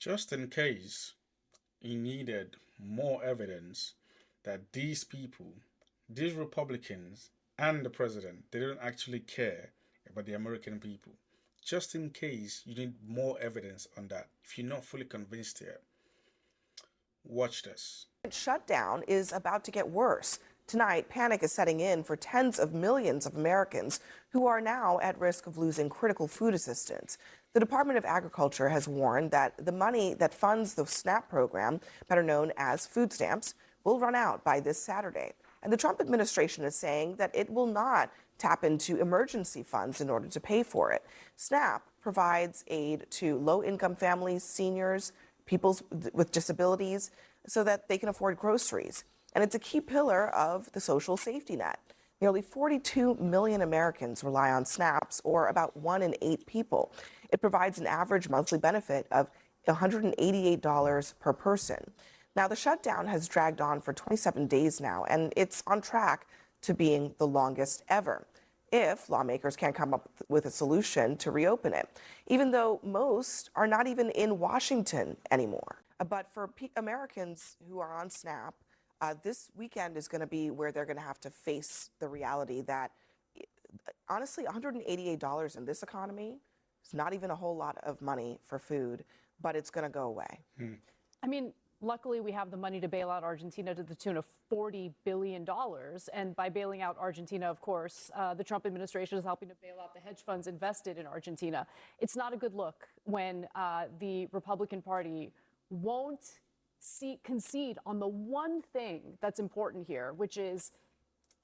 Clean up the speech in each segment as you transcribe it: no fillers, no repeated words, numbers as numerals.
Just in case he needed more evidence that these people, these Republicans and the president, they don't actually care about the American people. Just in case you need more evidence on that, if you're not fully convinced yet, watch this. Shutdown is about to get worse. Tonight, panic is setting in for tens of millions of Americans who are now at risk of losing critical food assistance. The Department of Agriculture has warned that the money that funds the SNAP program, better known as food stamps, will run out by this Saturday. And the Trump administration is saying that it will not tap into emergency funds in order to pay for it. SNAP provides aid to low-income families, seniors, people with disabilities, so that they can afford groceries. And it's a key pillar of the social safety net. Nearly 42 million Americans rely on SNAPs, or about 1 in 8 people. It provides an average monthly benefit of $188 per person. Now, the shutdown has dragged on for 27 days now, and it's on track to being the longest ever, if lawmakers can't come up with a solution to reopen it, even though most are not even in Washington anymore. But for Americans who are on SNAP, this weekend is going to be where they're going to have to face the reality that, honestly, $188 in this economy is not even a whole lot of money for food, but it's going to go away. I mean, luckily, we have the money to bail out Argentina to the tune of $40 billion. And by bailing out Argentina, of course, the Trump administration is helping to bail out the hedge funds invested in Argentina. It's not a good look when the Republican Party won't concede on the one thing that's important here, which is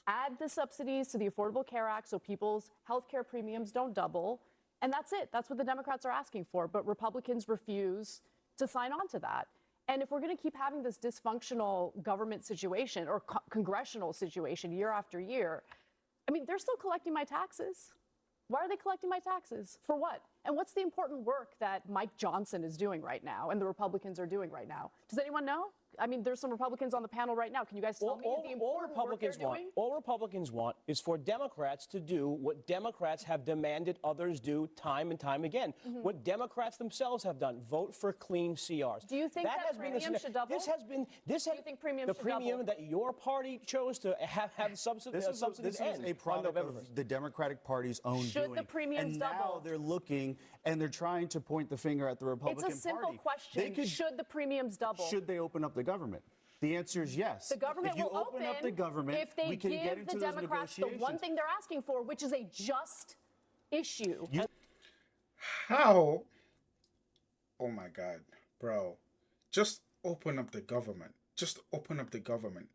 add the subsidies to the Affordable Care Act so people's health care premiums don't double. And that's it. That's what the Democrats are asking for. But Republicans refuse to sign on to that. And if we're going to keep having this dysfunctional government situation or congressional situation year after year, I mean, they're still collecting my taxes. Why are they collecting my taxes? For what? And what's the important work that Mike Johnson is doing right now and the Republicans are doing right now? Does anyone know? I mean, there's some Republicans on the panel right now. Can you guys tell me the important work they're doing? All Republicans want is for Democrats to do what Democrats have demanded others do time and time again. What Democrats themselves have done: vote for clean CRs. Do you think that premium should double? Do you think premium should the premium double? that your party chose to have subsidies This is a product of the Democratic Party's own doing. Should the premiums and double? now they're looking and they're trying to point the finger at the Republican Party. It's a simple question. Should the premiums double? Should they open up the government? The answer is yes. The government if you will open up the government, if they we can get give into the those Democrats the negotiations. one thing they're asking for, which is a just issue. How? Oh my God, bro. Just open up the government. Just open up the government.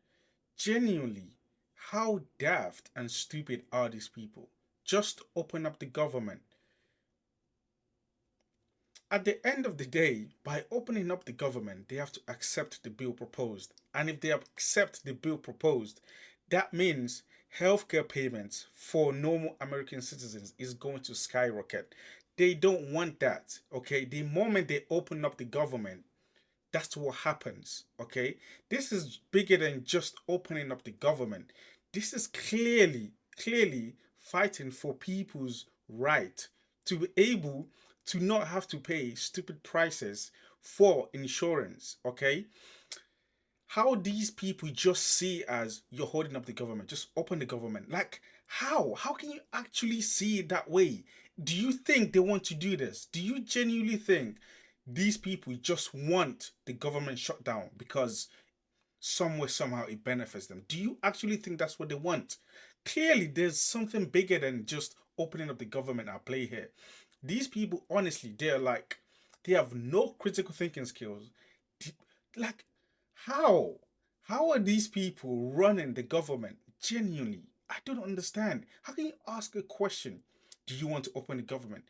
Genuinely, how daft and stupid are these people? Just open up the government. At the end of the day, by opening up the government, they have to accept the bill proposed. And if they accept the bill proposed, that means healthcare payments for normal American citizens is going to skyrocket. They don't want that, okay? The moment they open up the government, that's what happens, okay? This is bigger than just opening up the government. This is clearly fighting for people's right to be able to not have to pay stupid prices for insurance, okay? How these people just see as you're holding up the government, just open the government. Like, how? How can you actually see it that way? Do you think they want to do this? Do you genuinely think these people just want the government shut down because somewhere, somehow it benefits them? Do you actually think that's what they want? Clearly, there's something bigger than just opening up the government at play here. These people, honestly, they have no critical thinking skills. Like, how? How are these people running the government? Genuinely, I don't understand. How can you ask a question? Do you want to open the government?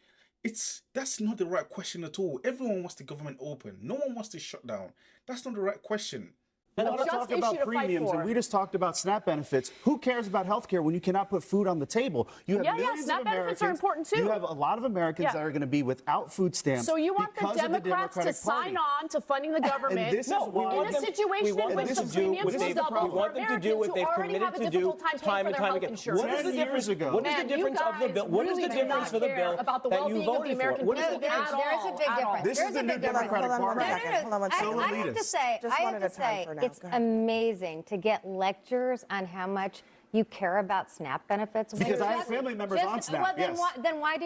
That's not the right question at all. Everyone wants the government open. No one wants to shut down. That's not the right question. We want to just talk about issued a fight premiums, for. and we just talked about SNAP benefits. Who cares about health care when you cannot put food on the table? You have millions SNAP of benefits Americans. are important too. You have a lot of Americans that are going to be without food stamps. So you want the because of Democrats to Democratic Party. sign on to funding the government this is why- in a situation in which the premiums will double We for want them to do Americans what who they've already have committed a to do difficult time paying time for and their time health again. insurance. What is the 10 years difference? ago. What is Man, the difference you of the guys bill? What is really the do difference not for the care bill about the that you well-being of the voted for? American What is people the difference? There is a big difference. This is the new Democratic Hold on one Party. second. Hold on one second. I have to say, Just I one have at to a time say, for now. it's Go ahead. amazing to get lectures on how much you care about SNAP benefits. when Because you're I have just- family members on SNAP, Well, then, yes. then why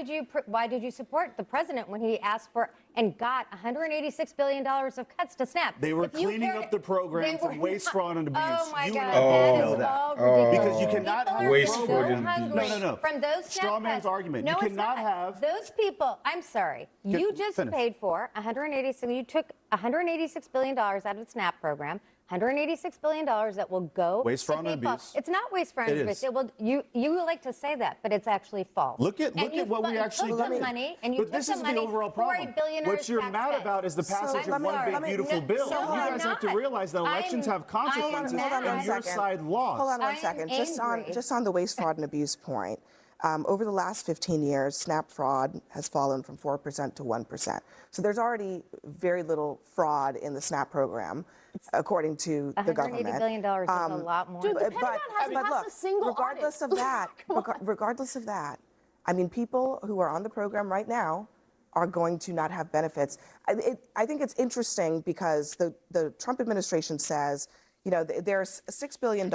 did you support the president when he asked for and got $186 billion of cuts to SNAP? They were If you cleaning cared- up the program they from were waste, not- fraud, and abuse. Oh my You God, know that know is that. all ridiculous. Because you cannot People have are Waste, so fraud, and hungry abuse. No. from those Straw SNAP man's cuts. argument. No, You it's cannot not. have- Those people. I'm sorry. You just finish. paid for 186. You took $186 billion out of the SNAP program. $186 billion that will go Waste, to fraud, and people. abuse. It's not waste, fraud, and It abuse. is. It will. You like to say that, but it's actually false. Look at And you what we fu- actually took the did. money, and you But took this the is money the overall for a problem. billionaire's What you're tax mad cut. about is the passage of one big beautiful bill. No, You I'm guys have to not. realize that elections have consequences, mad. Hold on and one your second. side lost. Hold on one I'm second. angry. Just on the waste, fraud, and abuse point. Over the last 15 years, SNAP fraud has fallen from 4% to 1%. So there's already very little fraud in the SNAP program, according to the government. $180 billion is a lot more. Dude, the than- Pentagon hasn't passed look, a single regardless audit. of that, regardless of that, I mean, people who are on the program right now are going to not have benefits. I think it's interesting because the Trump administration says, you know, there's $6 billion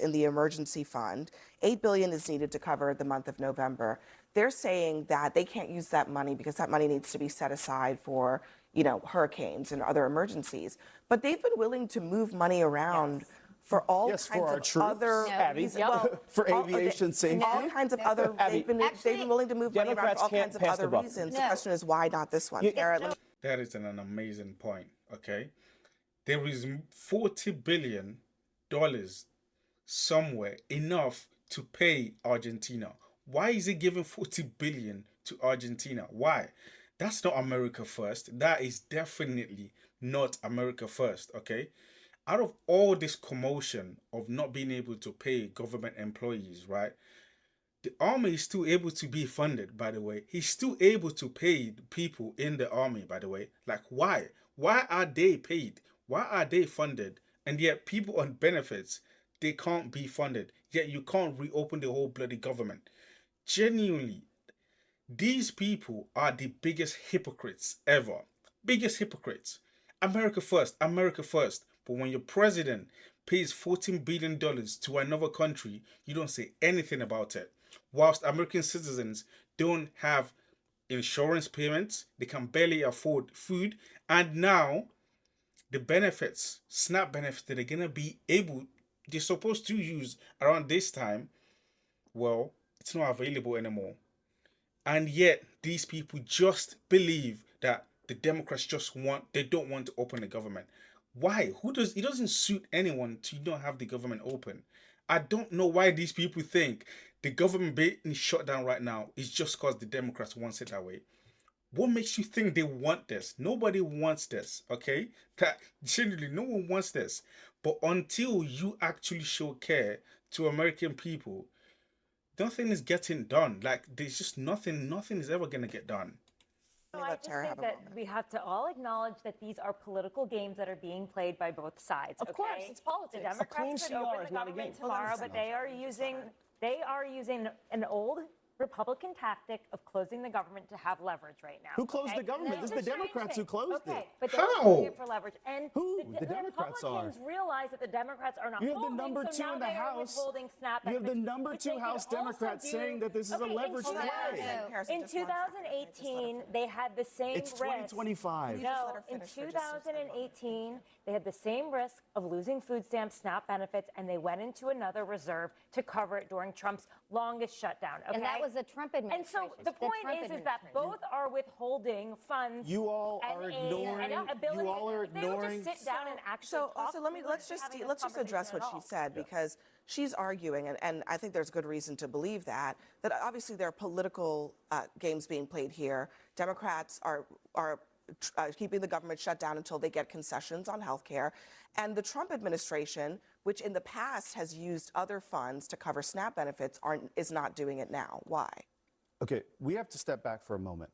in the emergency fund. $8 billion is needed to cover the month of November. They're saying that they can't use that money because that money needs to be set aside for, you know, hurricanes and other emergencies. But they've been willing to move money around for all Yes, for kinds our of troops, other Abby. reasons. Yep. Well, For all- aviation safety. all kinds of other. Abby, They've been willing to move money around Democrats for all can't kinds of pass the other buck. reasons. The No. question is, why not this one? Tara, let me- That is an amazing point, okay? There is $40 billion somewhere, enough to pay Argentina. Why is it giving $40 billion to Argentina? Why? That's not America first. That is definitely not America first, okay? Out of all this commotion of not being able to pay government employees, right? The army is still able to be funded, by the way. He's still able to pay the people in the army, by the way. Like, why? Why are they paid? Why are they funded? And yet people on benefits, they can't be funded. Yet you can't reopen the whole bloody government. Genuinely, these people are the biggest hypocrites ever. Biggest hypocrites. America first, America first. But when your president pays $14 billion to another country, you don't say anything about it. Whilst American citizens don't have insurance payments, they can barely afford food, and now the benefits, SNAP benefits that they're gonna be able, they're supposed to use around this time, well, it's not available anymore. And yet these people just believe that the Democrats they don't want to open the government. Why? It doesn't suit anyone to not have the government open. I don't know why these people think the government being shut down right now is just because the Democrats want it that way. What makes you think they want this? Nobody wants this, okay? That generally no one wants this. But until you actually show care to American people, nothing is getting done. Like, there's just nothing is ever gonna get done. let I me let just Tara think have a that moment. we have to all acknowledge that these are political games that are being played by both sides. Of course, okay? it's politics. The A clean Democrats could CR open is the not a government game. tomorrow, but they are using an old Republican tactic of closing the government to have leverage right now. Who closed okay? the government? It's This is the a strange Democrats who thing. closed okay, it. but they're How? using it for leverage. And Who? the The Democrats are. Republicans realize that the Democrats are not You have the holding, number so two now in the they are House. withholding SNAP You have the benefits, number which two they could House also Democrats do- saying that this is a Okay, in leveraged Hold on, way. Harrison, Harrison, in just one second. Just let her 2018, they had the same It's risk. 2025. Just No, let her in finish for just a second. 2018, they had the same risk of losing food stamps, SNAP benefits, and they went into another reserve to cover it during Trump's longest shutdown. Okay? And that was the Trump And administration. so the point is that both are withholding funds. You all and are aid ignoring- and ability. you all are If they would ignoring- just sit down and actually So talk, also we wouldn't let's be just having this let's just address what conversation she at all. said because she's arguing, and I think there's good reason to believe that obviously there are political games being played here. Democrats are keeping the government shut down until they get concessions on health care. And the Trump administration, which in the past has used other funds to cover SNAP benefits, is not doing it now. Why? Okay, we have to step back for a moment.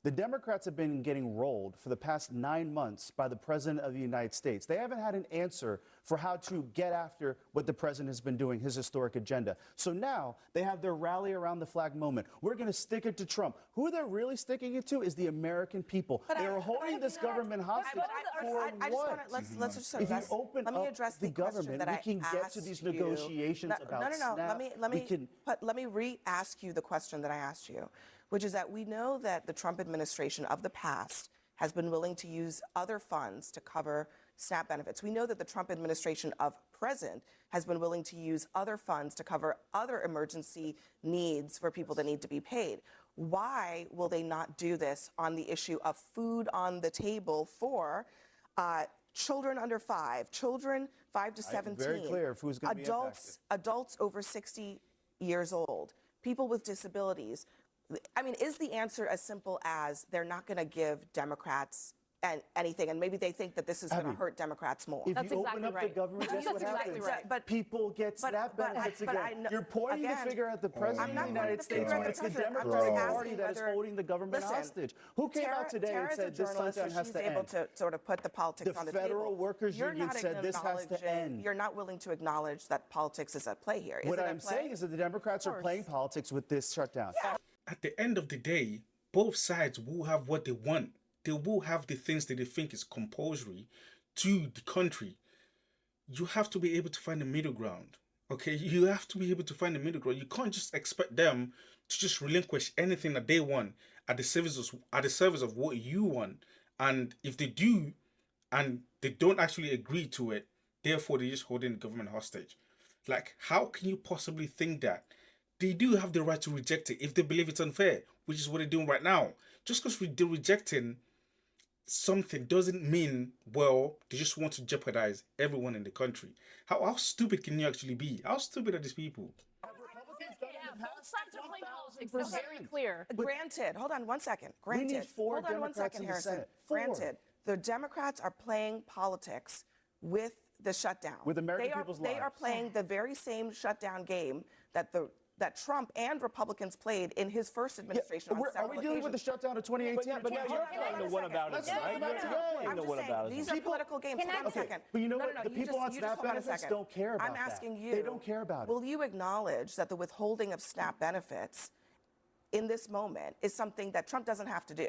The Democrats have been getting rolled for the past 9 months by the President of the United States. They haven't had an answer for how to get after what the President has been doing, his historic agenda. So now they have their rally around the flag moment. We're going to stick it to Trump. Who they're really sticking it to is the American people. They're holding this government hostage for what? Let's just If you open let me up address the question government, that we I can get to asked these you. negotiations about No. SNAP. Let me re-ask you the question that I asked you, which is that we know that the Trump administration of the past has been willing to use other funds to cover SNAP benefits. We know that the Trump administration of present has been willing to use other funds to cover other emergency needs for people that need to be paid. Why will they not do this on the issue of food on the table for children under 5, children 5 to 17, very clear who's going to be impacted. Adults over 60 years old, people with disabilities? I mean, is the answer as simple as they're not going to give Democrats anything, and maybe they think that this is going to hurt Democrats more? If That's you exactly open up right. the government, guess That's what exactly happens? right. But- People get SNAP but benefits I again. know- You're pointing again, the finger at the President I'm of not the United pointing the States finger when at it's the the president. I'm Democratic just Party asking that is whether- holding the government Listen, hostage. Who came out today and Tara's a said this journalist, shutdown so has she's to able end? to sort of put the politics The on the table. Federal Workers You're Union not said this has to acknowledging- end. You're not willing to acknowledge that politics is at play here. Is What it at I'm play? saying is that the Democrats are playing politics with this shutdown. At the end of the day, both sides will have what they want. They will have the things that they think is compulsory to the country. You have to be able to find a middle ground. Okay, you have to be able to find a middle ground. You can't just expect them to just relinquish anything that they want at the service of what you want. And if they do, and they don't actually agree to it, therefore they're just holding the government hostage. Like, how can you possibly think that? They do have the right to reject it if they believe it's unfair, which is what they're doing right now. Just because they're rejecting something doesn't mean, well, they just want to jeopardize everyone in the country. How stupid can you actually be? How stupid are these people? Both sides are playing politics. It's very clear. Granted, hold on one second. We need Granted, 4 hold on one Democrats second, in the Harrison. Senate. 4. Granted, the Democrats are playing politics with the shutdown. With American people's They are lives. playing the very same shutdown game that Trump and Republicans played in his first administration. on Are several we dealing with the occasions. shutdown of 2018? But now you're playing the one about Let's it, talk right? about You're today. playing I'm the just one saying, about these it. are political games. Hold on a second. But you know No, what? no, The you people just- on you SNAP just hold on a benefits second. don't care about I'm that. asking you. They don't care about it. Will you acknowledge that the withholding of SNAP benefits in this moment is something that Trump doesn't have to do?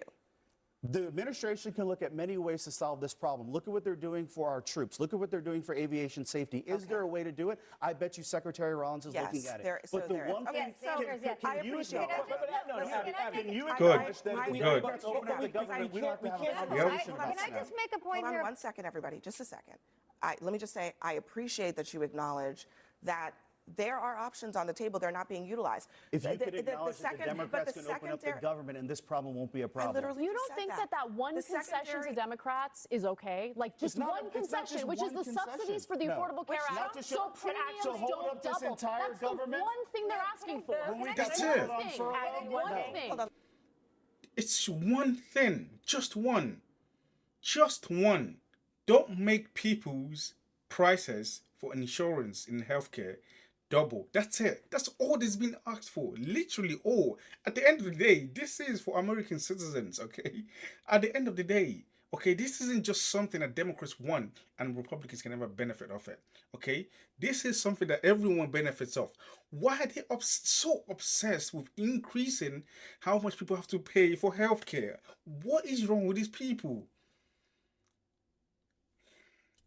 The administration can look at many ways to solve this problem. Look at what they're doing for our troops. Look at what they're doing for aviation safety. Is there a way to do it? I bet you Secretary Rollins is looking at it. so But the there is. one Okay, thing, so there's- yeah. I can you appreciate acknowledge- that. No, Can you I- Good. acknowledge that if the Good. Democrats open up the government, we don't have to have a Can conversation about I SNAP? just make a point Hold on here? one second, everybody. Just a second. Let me just say, I appreciate that you acknowledge that there are options on the table. They're not being utilized. If you could The acknowledge that the second- Democrats but the can open up the secondary- government and this problem won't be a problem. literally You just don't said think that one The concession to secondary- Democrats is okay? Like just not- one it's not concession, just which is one the concession. subsidies for the No. Affordable Care It's not Act, just so to- premiums to hold don't up this double. entire That's government? the one thing they're asking for. Can I That's just- it. One thing. Hold One on. thing. It's one thing, just one. Just one. Don't make people's prices for insurance in healthcare double. That's it. That's all that's been asked for. Literally all. At the end of the day, this is for American citizens, okay? At the end of the day, okay, this isn't just something that Democrats want and Republicans can never benefit of it, okay? This is something that everyone benefits of. Why are they so obsessed with increasing how much people have to pay for healthcare? What is wrong with these people?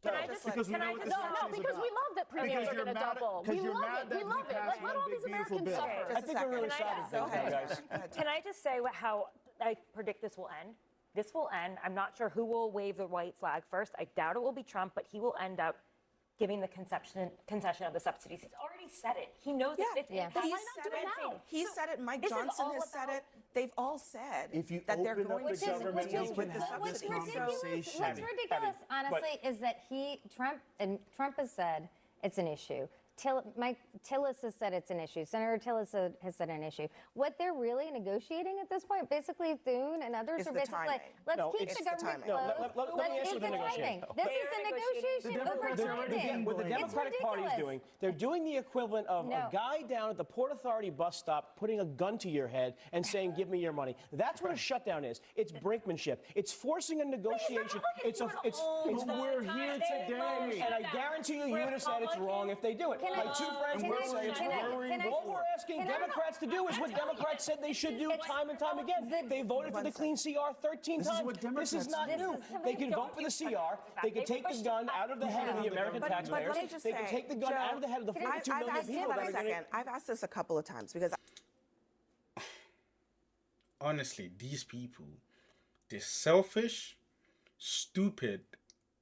Can I just, Because we can know I what just, this No, because we love that premiums are Because going to you're mad- double. because We you're love mad it. that We we love it. passed Let one all big, these beautiful Americans bill. suffer. Just I a think we're really second. sad Go about that, ahead. guys. can I just say how I predict this will end? This will end. I'm not sure who will wave the white flag first. I doubt it will be Trump, but he will end up giving the concession of the subsidies. He's already said it. He knows Yeah, it. Yeah. He Why not said do it it. now? He said it. Mike this is Johnson all has said about- it. They've all said If you that they're open up going the to government, deal you with can the have What's this subsidies. ridiculous, conversation. what's ridiculous, honestly, is that Trump has said it's an issue. Mike Tillis has said it's an issue. Senator Tillis has said an issue. What they're really negotiating at this point, basically Thune and others It's are the basically like, timing. let's No, keep it's the the government timing. closed. Let me Let's answer use the the negotiation. timing. This is a negotiation over timing. What the Democratic Party is doing, they're doing the equivalent of No. a guy down at the Port Authority bus stop putting a gun to your head and saying, give me your money. That's what a shutdown is. It's brinkmanship. It's forcing a negotiation. We're here today. And I guarantee you, you would have said it's wrong if they do it. My two friends would say it's wrong. What we're asking Democrats to do is what Democrats said they should do time and time again. They voted for the clean CR 13 This is times. what This is Democrats not do. new. They can vote for the CR. They can take the gun out of the head of the American But taxpayers. let me just They can say, take the gun Joe, out of the head of the 42 I've million asked, people hold that on are a going to... second. I've asked this a couple of times because Honestly, these people, they're selfish, stupid,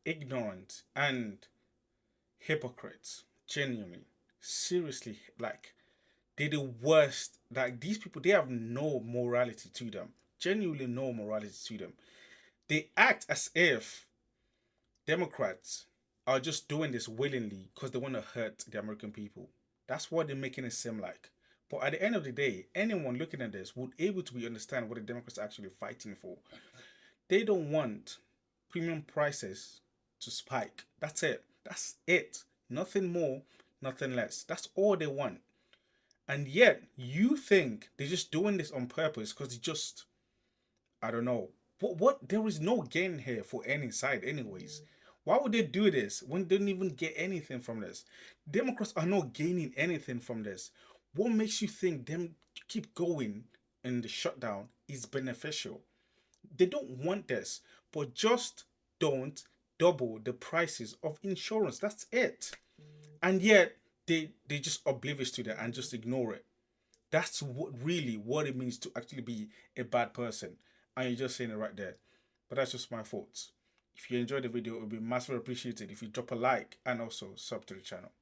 ignorant, and hypocrites. Genuinely, seriously, like, they're the worst. Like, these people, they have no morality to them. Genuinely no morality to them. They act as if Democrats are just doing this willingly because they want to hurt the American people. That's what they're making it seem like. But at the end of the day, anyone looking at this would able to understand what the Democrats are actually fighting for. They don't want premium prices to spike. That's it. That's it. Nothing more, nothing less. That's all they want. And yet, you think they're just doing this on purpose because they just, I don't know. What? There is no gain here for any side, anyways. Why would they do this when they don't even get anything from this? Democrats are not gaining anything from this. What makes you think them keep going in the shutdown is beneficial? They don't want this, but just don't double the prices of insurance. That's it. And yet they just oblivious to that and just ignore it. That's what it means to actually be a bad person. And you're just saying it right there. But that's just my thoughts. If you enjoyed the video, it would be massively appreciated if you drop a like and also sub to the channel.